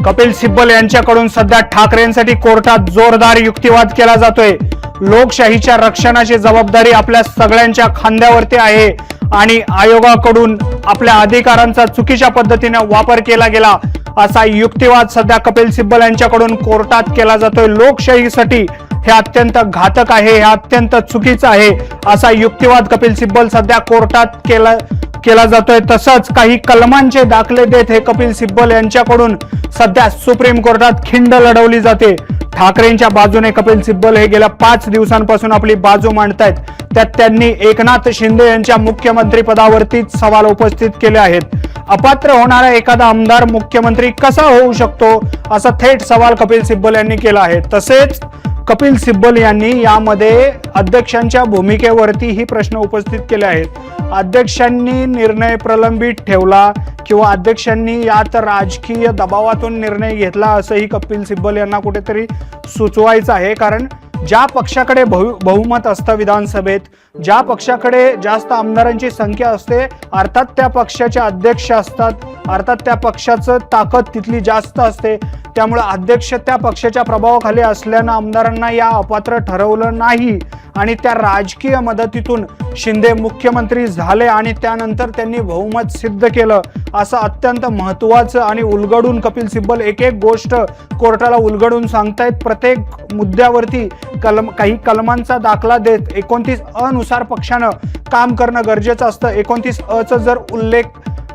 कपिल सिब्बल यांच्याकडून सध्या ठाकरेंसाठी कोर्टात जोरदार युक्तिवाद केला जातोय। लोकशाहीच्या रक्षणाची जबाबदारी आपल्या सगळ्यांच्या खांद्यावरती आहे आणि आयोगाकडून आपल्या अधिकारांचा चुकीच्या पद्धतीने वापर केला गेला असा युक्तिवाद सध्या कपिल सिब्बल यांच्याकडून कोर्टात केला जातोय। लोकशाहीसाठी हे अत्यंत घातक आहे, हे अत्यंत चुकीचं आहे असा युक्तिवाद कपिल सिब्बल सध्या कोर्टात केला जातोय। तसंच काही कलमांचे दाखले देत हे कपिल सिब्बल यांच्याकडून सध्या सुप्रीम कोर्टात खिंड लढवली जाते। ठाकरेंच्या बाजूने कपिल सिब्बल हे गेल्या 5 दिवसांपासून आपली बाजू मांडतायत। त्यात त्यांनी एकनाथ शिंदे यांच्या मुख्यमंत्री पदावरती सवाल उपस्थित केले आहेत। अपात्र होणारा एखादा आमदार मुख्यमंत्री कसा होऊ शकतो असा थेट सवाल कपिल सिब्बल यांनी केला आहे। तसेच कपिल सिब्बल यांनी यामध्ये अध्यक्षांच्या भूमिकेवरती ही प्रश्न उपस्थित केले आहेत। अध्यक्षांनी निर्णय प्रलंबित ठेवला किंवा अध्यक्षांनी यात राजकीय दबावातून निर्णय घेतला असंही कपिल सिब्बल यांना कुठेतरी सुचवायचं आहे। कारण ज्या पक्षाकडे बहुमत असतं विधानसभेत, ज्या पक्षाकडे जास्त आमदारांची संख्या असते, अर्थात त्या पक्षाचे अध्यक्ष असतात, अर्थात त्या पक्षाचं ताकद तिथली जास्त असते। त्यामुळे अध्यक्ष त्या पक्षाच्या प्रभावाखाली असल्यानं आमदारांना या अपात्र ठरवलं नाही आणि त्या राजकीय मदतीतून शिंदे मुख्यमंत्री झाले आणि त्यानंतर त्यांनी बहुमत सिद्ध केलं असं अत्यंत महत्त्वाचं आणि उलगडून कपिल सिब्बल एक एक गोष्ट कोर्टाला उलगडून सांगतायत। प्रत्येक मुद्द्यावरती काही कलमांचा दाखला देत 29 अ नुसार पक्षानं काम करणं गरजेचं असतं। 29 अ चं जर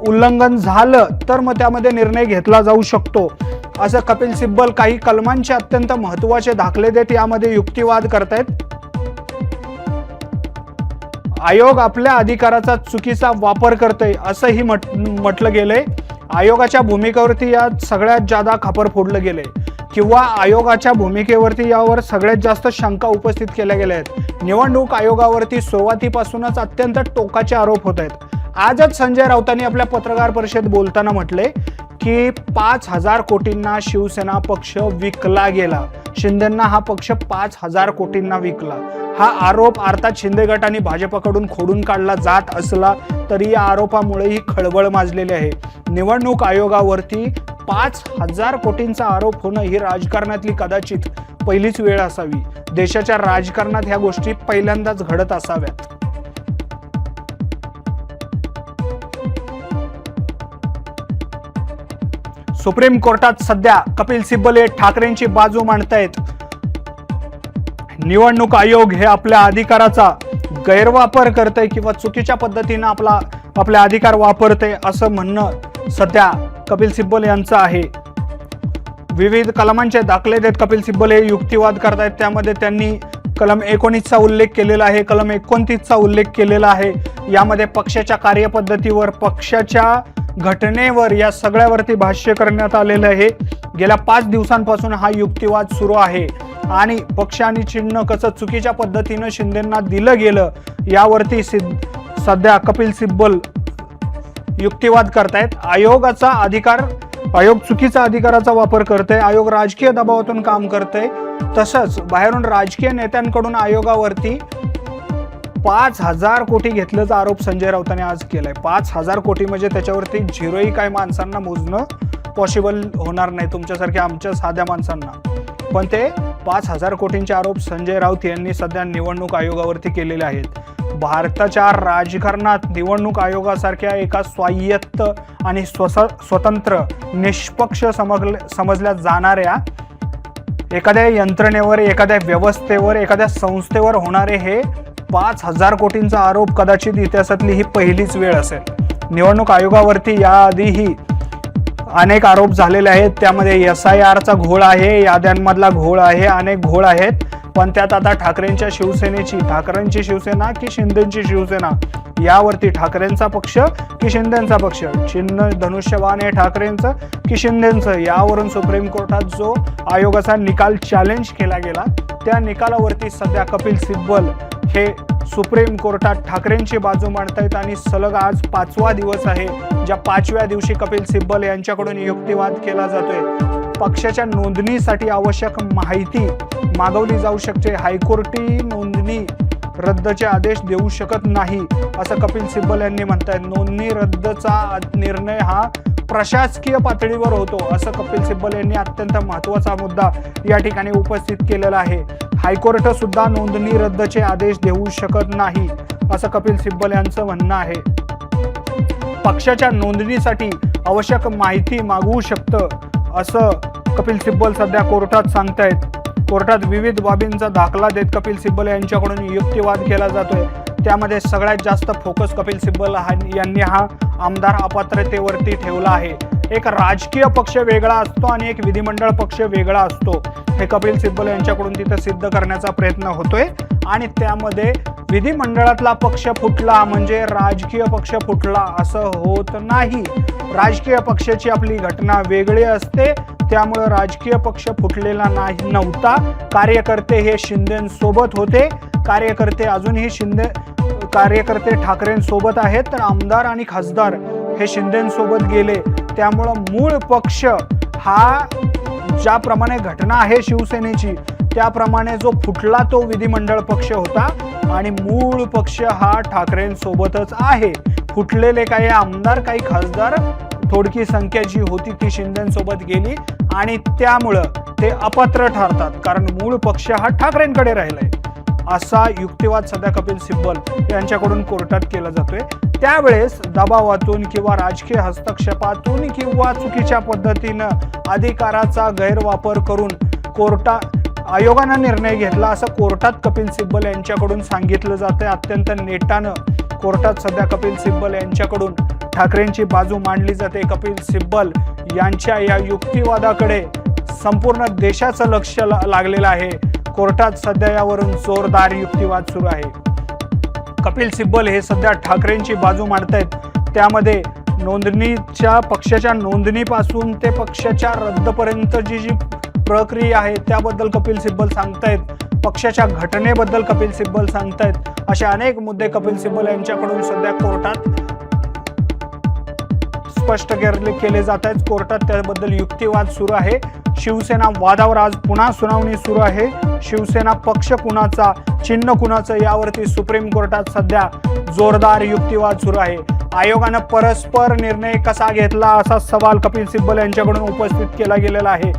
उल्लंघन झालं तर मग त्यामध्ये निर्णय घेतला जाऊ शकतो असं कपिल सिब्बल काही कलमांचे अत्यंत महत्त्वाचे दाखले देत यामध्ये युक्तिवाद करतायत। आयोग आपल्या अधिकाराचा चुकीचा वापर करतोय असंही म्हटलं गेलंय। आयोगाच्या भूमिकेवरती या सगळ्यात जादा खापर फोडलं गेले किंवा आयोगाच्या भूमिकेवरती यावर सगळ्यात जास्त शंका उपस्थित केल्या गेल्या आहेत। निवडणूक आयोगावरती सुरुवातीपासूनच अत्यंत टोकाचे आरोप होत आहेत। आजच संजय राऊतांनी आपल्या पत्रकार परिषदेत बोलताना म्हटले की 5,000 कोटींना शिवसेना पक्ष विकला गेला, शिंदेंना हा पक्ष 5,000 कोटींना विकला। हा आरोप अर्थात शिंदे गट आणि भाजपकडून खोडून काढला जात असला तरी या आरोपामुळे ही खळबळ माजलेली आहे। निवडणूक आयोगावरती 5,000 कोटींचा आरोप होणं ही राजकारणातली कदाचित पहिलीच वेळ असावी। देशाच्या राजकारणात ह्या गोष्टी पहिल्यांदाच घडत असाव्यात। सुप्रीम कोर्टात सध्या कपिल सिब्बल हे ठाकरेंची बाजू मांडतायत। निवडणूक आयोग हे आपल्या अधिकाराचा गैरवापर करतंय किंवा चुकीच्या पद्धतीने आपला अधिकार वापरतंय असं म्हणणं सध्या कपिल सिब्बल यांचं आहे। विविध कलमांचे दाखले देत कपिल सिब्बल हे युक्तिवाद करतायत। त्यामध्ये त्यांनी कलम 19 चा उल्लेख केलेला आहे, कलम 29 चा उल्लेख केलेला आहे। यामध्ये पक्षाच्या कार्यपद्धतीवर, पक्षाच्या घटनेवर या सगळ्यावरती भाष्य करण्यात आलेलं आहे। गेल्या 5 दिवसांपासून हा युक्तिवाद सुरू आहे आणि पक्ष आणि चिन्ह कसं चुकीच्या पद्धतीनं शिंदेंना दिलं गेलं यावरती सध्या कपिल सिब्बल युक्तिवाद करतायत। आयोग चुकीचा अधिकाराचा वापर करतोय, आयोग राजकीय दबावातून काम करतोय। तसंच बाहेरून राजकीय नेत्यांकडून आयोगावरती 5,000 कोटी घेतल्याचा आरोप संजय राऊतांनी आज केलाय। 5,000 कोटी म्हणजे त्याच्यावरती झिरोही काय माणसांना मोजणं पॉसिबल होणार नाही, तुमच्यासारख्या आमच्या साध्या माणसांना। पण ते 5,000 कोटींचे आरोप संजय राऊत यांनी सध्या निवडणूक आयोगावरती केलेले आहेत। भारताच्या राजकारणात निवडणूक आयोगासारख्या एका स्वायत्त आणि स्वतंत्र निष्पक्ष समजल्या जाणाऱ्या एखाद्या यंत्रणेवर, एखाद्या व्यवस्थेवर, एखाद्या संस्थेवर होणारे हे 5,000 कोटींचा आरोप कदाचित इतिहासातली ही पहिलीच वेळ असेल। निवडणूक आयोगावरती याआधीही अनेक आरोप झालेले आहेत। त्यामध्ये SIR चा घोळ आहे, याद्यांमधला घोळ आहे, अनेक घोळ आहेत। पण त्यात आता ठाकरेंची शिवसेना की शिंदेची शिवसेना यावरती ठाकरेंचा पक्ष की शिंदेचा पक्ष, चिन्ह धनुष्यबाण हे ठाकरेंचं की शिंदेचं, यावरून सुप्रीम कोर्टात जो आयोगाचा निकाल चॅलेंज केला गेला त्या निकालावरती सध्या कपिल सिब्बल हे सुप्रीम कोर्टात ठाकरेंची बाजू मांडतायत आणि सलग आज 5वा दिवस आहे ज्या 5व्या दिवशी कपिल सिब्बल यांच्याकडून युक्तिवाद केला जातोय। पक्षाच्या नोंदणीसाठी आवश्यक माहिती मागवली जाऊ शकते, हायकोर्टी नोंदणी रद्दचे आदेश देऊ शकत नाही असं कपिल सिब्बल यांनी म्हणतायत। नोंदणी रद्दचा निर्णय हा प्रशासकीय पातळीवर होतो, असं कपिल सिब्बल यांनी अत्यंत महत्त्वाचा मुद्दा या ठिकाणी उपस्थित केलेला आहे. हायकोर्ट सुद्धा नोंदणी रद्दचे आदेश देऊ शकत नाही, असं कपिल सिब्बल यांचं म्हणणं आहे. पक्षाच्या नोंदणीसाठी आवश्यक माहिती मागवू शकतं, असं कपिल सिब्बल सध्या कोर्टात सांगतायत. कोर्टात विविध बाबींचा दाखला देत कपिल सिब्बल यांच्याकडून युक्तिवाद केला जातोय. त्यामध्ये सगळ्यात जास्त फोकस कपिल सिब्बल यांनी हा आमदार अपात्रतेवरती ठेवला आहे. एक राजकीय पक्ष वेगळा असतो आणि एक विधिमंडळ पक्ष वेगळा असतो, हे कपिल सिब्बल यांच्याकडून तिथं सिद्ध करण्याचा प्रयत्न होतोय. आणि त्यामध्ये विधिमंडळातला पक्ष फुटला म्हणजे राजकीय पक्ष फुटला असं होत नाही. राजकीय पक्षाची आपली घटना वेगळी असते, त्यामुळे राजकीय पक्ष फुटलेला नव्हता. कार्यकर्ते हे शिंदेसोबत होते, कार्यकर्ते अजूनही कार्यकर्ते ठाकरेंसोबत आहेत, तर आमदार आणि खासदार हे शिंदेसोबत गेले. त्यामुळं मूळ पक्ष हा ज्याप्रमाणे घटना आहे शिवसेनेची त्याप्रमाणे जो फुटला तो विधिमंडळ पक्ष होता आणि मूळ पक्ष हा ठाकरेंसोबतच आहे. फुटलेले काही आमदार काही खासदार थोडकी संख्या जी होती ती शिंदेसोबत गेली आणि त्यामुळं ते अपात्र ठरतात, कारण मूळ पक्ष हा ठाकरेंकडे राहिलाय. असा युक्तिवाद सध्या कपिल सिब्बल यांच्याकडून कोर्टात केला जातोय. त्यावेळेस दबावातून किंवा राजकीय हस्तक्षेपातून किंवा चुकीच्या पद्धतीनं अधिकाराचा गैरवापर करून आयोगानं निर्णय घेतला असं कोर्टात कपिल सिब्बल यांच्याकडून सांगितलं जातंय. अत्यंत नेटानं कोर्टात सध्या कपिल सिब्बल यांच्याकडून ठाकरेंची बाजू मांडली जाते. कपिल सिब्बल यांच्या या युक्तिवादाकडे संपूर्ण देशाचं लक्ष लागलेलं आहे. कोर्टात सध्या यावरून जोरदार युक्तिवाद सुरू आहे. कपिल सिब्बल हे सध्या ठाकरेंची बाजू मांडतायत. त्यामध्ये पक्षाच्या नोंदणीपासून ते पक्षाच्या रद्दपर्यंतची जी प्रक्रिया आहे त्याबद्दल कपिल सिब्बल सांगतायत. पक्षाच्या घटनेबद्दल कपिल सिब्बल सांगतायत. असे अनेक मुद्दे कपिल सिब्बल यांच्याकडून सध्या कोर्टात स्पष्ट केले जात आहेत. कोर्टात त्याबद्दल युक्तिवाद सुरू आहे. शिवसेना वादावर आज पुन्हा सुनावणी सुरू आहे. शिवसेना पक्ष कुणाचा, चिन्ह कुणाचं, यावरती सुप्रीम कोर्टात सध्या जोरदार युक्तिवाद सुरू आहे. आयोगानं परस्पर निर्णय कसा घेतला असा सवाल कपिल सिब्बल यांच्याकडून उपस्थित केला गेलेला आहे.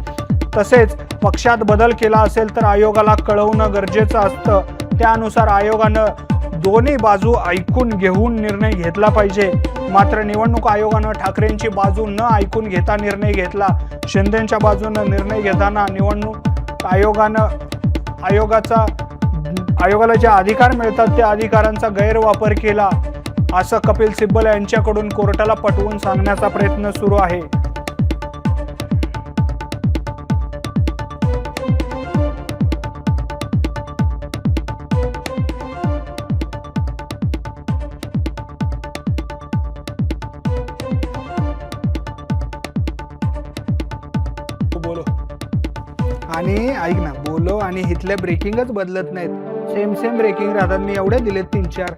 तसेच पक्षात बदल केला असेल तर आयोगाला कळवणं गरजेचं असतं. त्यानुसार आयोगानं दोन्ही बाजू ऐकून घेऊन निर्णय घेतला पाहिजे. मात्र निवडणूक आयोगानं ठाकरेंची बाजू न ऐकून घेता निर्णय घेतला. शिंदेच्या बाजूनं निर्णय घेताना निवडणूक आयोगाला जे अधिकार मिळतात त्या अधिकारांचा गैरवापर केला असं कपिल सिब्बल यांच्याकडून कोर्टाला पटवून सांगण्याचा प्रयत्न सुरू आहे. आणि ऐक ना, बोलो आणि इथल्या ब्रेकिंगच बदलत नाहीत, सेम ब्रेकिंग राहतात. मी एवढे दिलेत 3-4.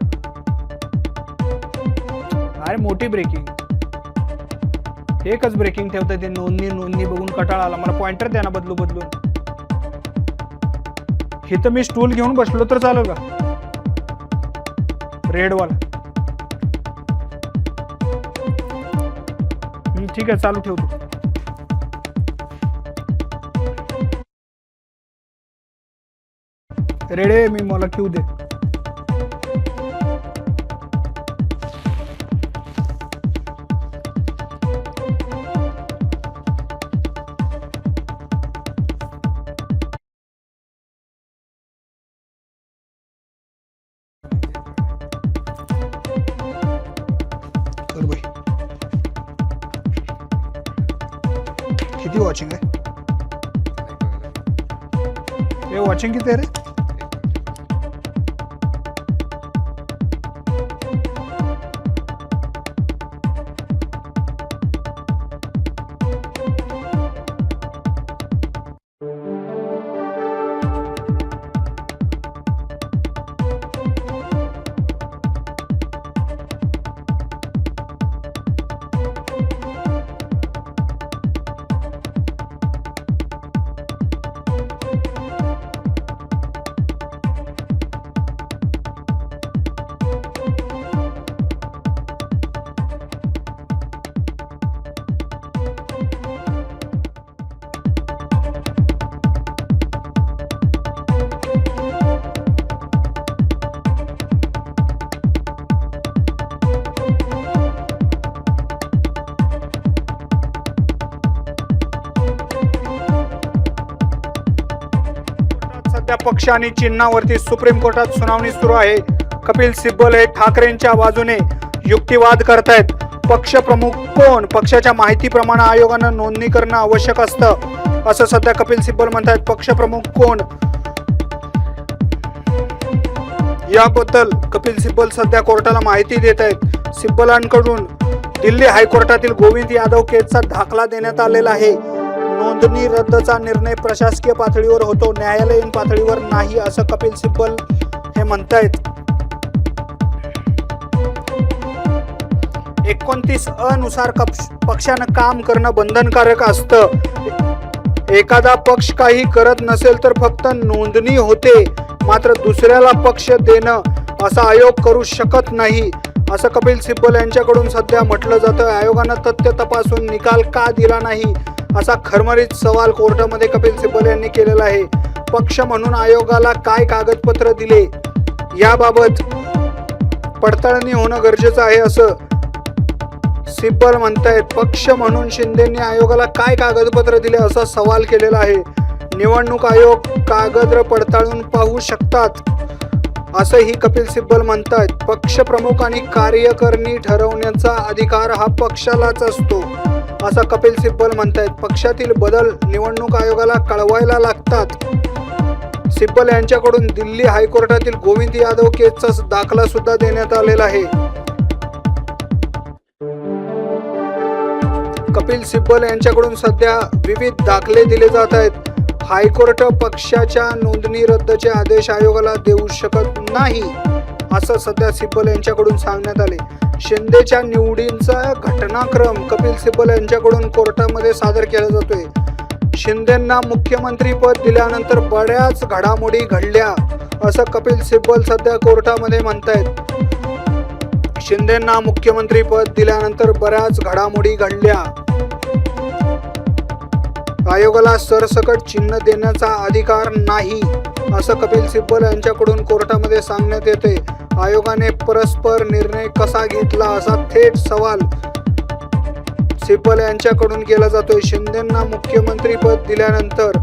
अरे मोठी ब्रेकिंग, एकच ब्रेकिंग ठेवतात ते. नोंदणी बघून कटाळा आला मला. पॉइंटर द्या ना बदलून. इथं मी स्टूल घेऊन बसलो तर चालेल का? रेडवाला ठीक आहे, चालू ठेवतो. रेडे मी, मला क्यू दे. कर भाई. किती वॉचिंग आहे? हे वॉचिंग किती आहे रे? सध्या पक्ष आणि चिन्हावरती सुप्रीम कोर्टात सुनावणी सुरू आहे. कपिल सिब्बल हे ठाकरेंच्या बाजूने युक्तिवाद करतायत. पक्ष प्रमुख कोण? पक्षाच्या माहितीप्रमाणे आयोगानं नोंदणी करणं आवश्यक असतं असं सध्या कपिल सिब्बल म्हणतायत. पक्ष प्रमुख कोण याबद्दल कपिल सिब्बल सध्या कोर्टाला माहिती देत आहेत. सिब्बलांकडून दिल्ली हायकोर्टातील गोविंद यादव केसचा दाखला देण्यात आलेला आहे. नोंदणी रद्दचा निर्णय प्रशासकीय पातळीवर होतो, न्यायालयीन पातळीवर नाही असं कपिल सिब्बल हे म्हणतायत. 29 अ नुसार पक्षानं काम करणं बंधनकारक असतं. एखादा पक्ष काही करत नसेल तर फक्त नोंदणी होते, मात्र दुसऱ्याला पक्ष देणं असा आयोग करू शकत नाही असं कपिल सिब्बल यांच्याकडून सध्या म्हटलं जातं. आयोगानं तथ्य तपासून निकाल का दिला नाही असा खरमरीत सवाल कोर्टामध्ये कपिल सिब्बल यांनी केलेला आहे. पक्ष म्हणून आयोगाला काय कागदपत्र दिले याबाबत पडताळणी होणं गरजेचं आहे असं सिब्बल म्हणतायत. पक्ष म्हणून शिंदेंनी आयोगाला काय कागदपत्र दिले असा सवाल केलेला आहे. निवडणूक आयोग कागद पडताळून पाहू शकतात असंही कपिल सिब्बल म्हणतायत. पक्ष प्रमुख आणि कार्यकारिणी ठरवण्याचा अधिकार हा पक्षालाच असतो असं कपिल सिब्बल म्हणतायत. पक्षातील बदल निवडणूक आयोगाला कळवायला लागतात. सिब्बल यांच्याकडून दिल्ली हायकोर्टातील गोविंद यादव केसचा दाखला सुद्धा देण्यात आलेला आहे. कपिल सिब्बल यांच्याकडून सध्या विविध दाखले दिले जात आहेत. हायकोर्ट पक्षाच्या नोंदणी रद्दचे आदेश आयोगाला देऊ शकत नाही असं सध्या सिब्बल यांच्याकडून सांगण्यात आले. शिंदेच्या निवडींचा घटनाक्रम कपिल सिब्बल यांच्याकडून कोर्टामध्ये सादर केला जातोय. शिंदेंना मुख्यमंत्रीपद दिल्यानंतर बऱ्याच घडामोडी घडल्या असं कपिल सिब्बल सध्या कोर्टामध्ये म्हणतायत. शिंदेंना मुख्यमंत्रीपद दिल्यानंतर बऱ्याच घडामोडी घडल्या. आयोगाला सरसकट चिन्ह देण्याचा अधिकार नाही असं कपिल सिब्बल यांच्याकडून कोर्टामध्ये सांगण्यात येते. आयोगाने परस्पर निर्णय कसा घेतला असा थेट सवाल सिब्बल यांच्याकडून केला जातोय. शिंदेंना मुख्यमंत्रीपद दिल्यानंतर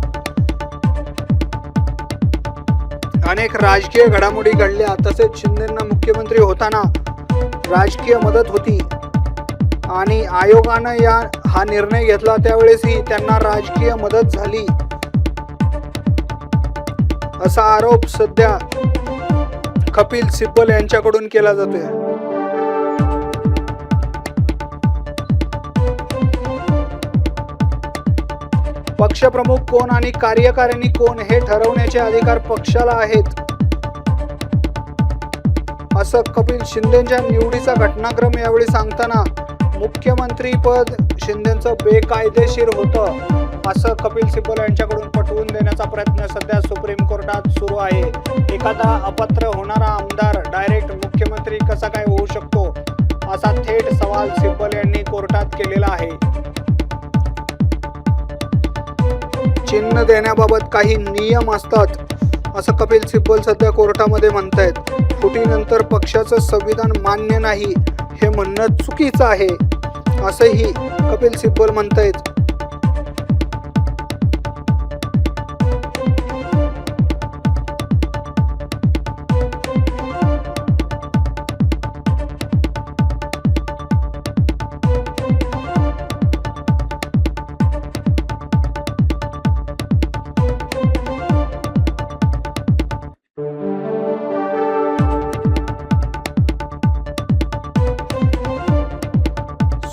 अनेक राजकीय घडामोडी घडल्या. तसेच शिंदेंना मुख्यमंत्री होताना राजकीय मदत होती आणि आयोगानं हा निर्णय घेतला त्यावेळेसही त्यांना राजकीय मदत झाली असा आरोप सध्या कपिल सिब्बल यांच्याकडून केला जातोय. पक्षप्रमुख कोण आणि कार्यकारिणी कोण हे ठरवण्याचे अधिकार पक्षाला आहेत असं कपिल शिंदेच्या निवडीचा घटनाक्रम यावेळी सांगताना मुख्यमंत्रीपद शिंदेचं बेकायदेशीर होतं असं कपिल सिब्बल यांच्याकडून पटवून देण्याचा प्रयत्न सध्या सुप्रीम कोर्टात सुरू आहे. एखादा अपात्र होणारा आमदार डायरेक्ट मुख्यमंत्री कसा काय होऊ शकतो असा थेट सवाल सिब्बल यांनी कोर्टात केलेला आहे. चिन्ह देण्याबाबत काही नियम असतात असं कपिल सिब्बल सध्या कोर्टामध्ये म्हणतायत. फुटीनंतर पक्षाचं संविधान मान्य नाही हे म्हणणं चुकीचं आहे असंही कपिल सिब्बल म्हणतायत.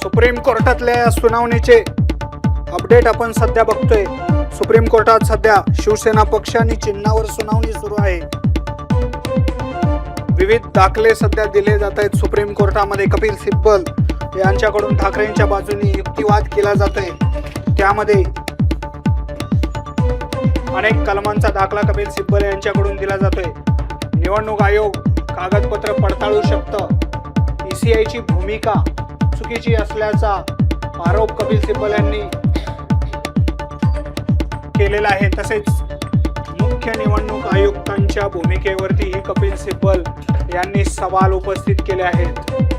सुप्रीम कोर्टातल्या सुनावणीचे अपडेट आपण सध्या बघतोय. सुप्रीम कोर्टात सध्या शिवसेना पक्ष आणि चिन्हावर सुनावणी सुरू आहे. विविध दाखले सध्या दिले जात आहेत सुप्रीम कोर्टामध्ये. कपिल सिब्बल यांच्याकडून ठाकरेंच्या बाजूने युक्तिवाद केला जातोय. त्यामध्ये अनेक कलमांचा दाखला कपिल सिब्बल यांच्याकडून दिला जातोय. निवडणूक आयोग कागदपत्र पडताळू शकतं. ECIची भूमिका चुकीची असल्याचा आरोप कपिल सिब्बल यांनी केलेला आहे. तसेच मुख्य निवडणूक आयुक्तांच्या भूमिकेवरतीही कपिल सिब्बल यांनी सवाल उपस्थित केले आहेत.